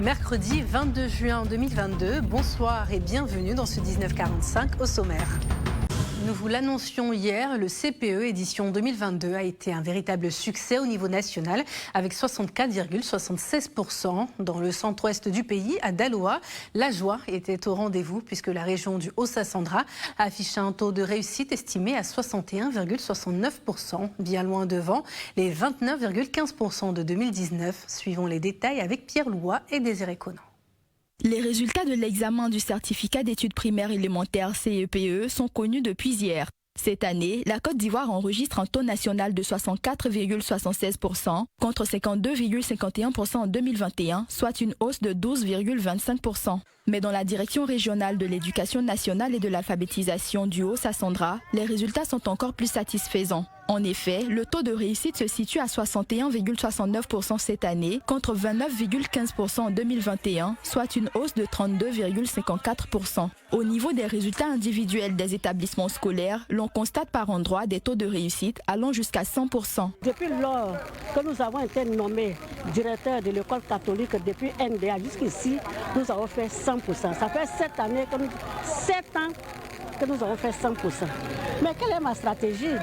Mercredi 22 juin 2022, bonsoir et bienvenue dans ce 1945 au sommaire. Nous vous l'annoncions hier, le CPE édition 2022 a été un véritable succès au niveau national avec 64,76%. Dans le centre-ouest du pays, à Daloa, la joie était au rendez-vous puisque la région du Haut-Sassandra a affiché un taux de réussite estimé à 61,69%, bien loin devant les 29,15% de 2019. Suivons les détails avec Pierre Louat et Désiré Conan. Les résultats de l'examen du certificat d'études primaires élémentaires CEPE sont connus depuis hier. Cette année, la Côte d'Ivoire enregistre un taux national de 64,76% contre 52,51% en 2021, soit une hausse de 12,25%. Mais dans la direction régionale de l'éducation nationale et de l'alphabétisation du Haut-Sassandra, les résultats sont encore plus satisfaisants. En effet, le taux de réussite se situe à 61,69% cette année contre 29,15% en 2021, soit une hausse de 32,54%. Au niveau des résultats individuels des établissements scolaires, l'on constate par endroits des taux de réussite allant jusqu'à 100%. Depuis lors que nous avons été nommés directeurs de l'école catholique depuis NDA jusqu'ici, nous avons fait 100%. Ça fait 7 ans que nous avons fait 100%. Mais quelle est ma stratégie?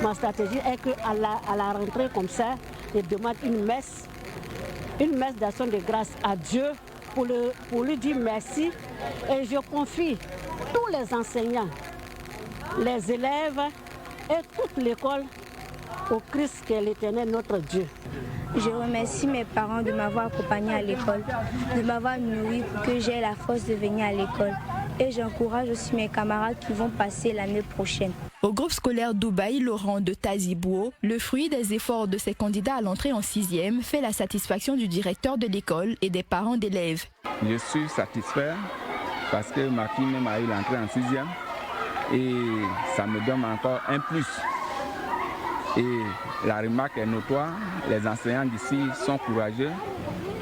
Ma stratégie est qu'à la rentrée comme ça, je demande une messe d'action de grâce à Dieu pour lui dire merci. Et je confie tous les enseignants, les élèves et toute l'école au Christ qui est l'Éternel, notre Dieu. Je remercie mes parents de m'avoir accompagné à l'école, de m'avoir nourri pour que j'aie la force de venir à l'école. Et j'encourage aussi mes camarades qui vont passer l'année prochaine. Au groupe scolaire Dubaï Laurent de Tazibouo, le fruit des efforts de ses candidats à l'entrée en 6e fait la satisfaction du directeur de l'école et des parents d'élèves. Je suis satisfait parce que ma fille même a eu l'entrée en 6e et ça me donne encore un plus. Et la remarque est notoire, les enseignants d'ici sont courageux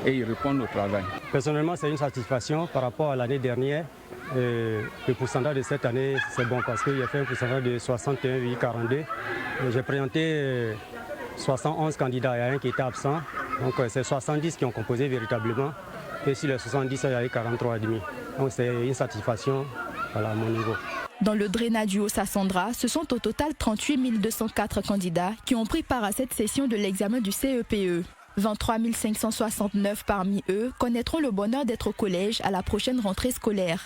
et ils répondent au travail. Personnellement, c'est une satisfaction par rapport à l'année dernière. Le pourcentage de cette année, c'est bon parce qu'il y a fait un pourcentage de 61,42. J'ai présenté 71 candidats, il y a un qui était absent. Donc c'est 70 qui ont composé véritablement. Et sur les 70, il y a eu 43,5. Donc c'est une satisfaction à mon niveau. Dans le drainage du Haut-Sassandra, ce sont au total 38 204 candidats qui ont pris part à cette session de l'examen du CEPE. 23 569 parmi eux connaîtront le bonheur d'être au collège à la prochaine rentrée scolaire.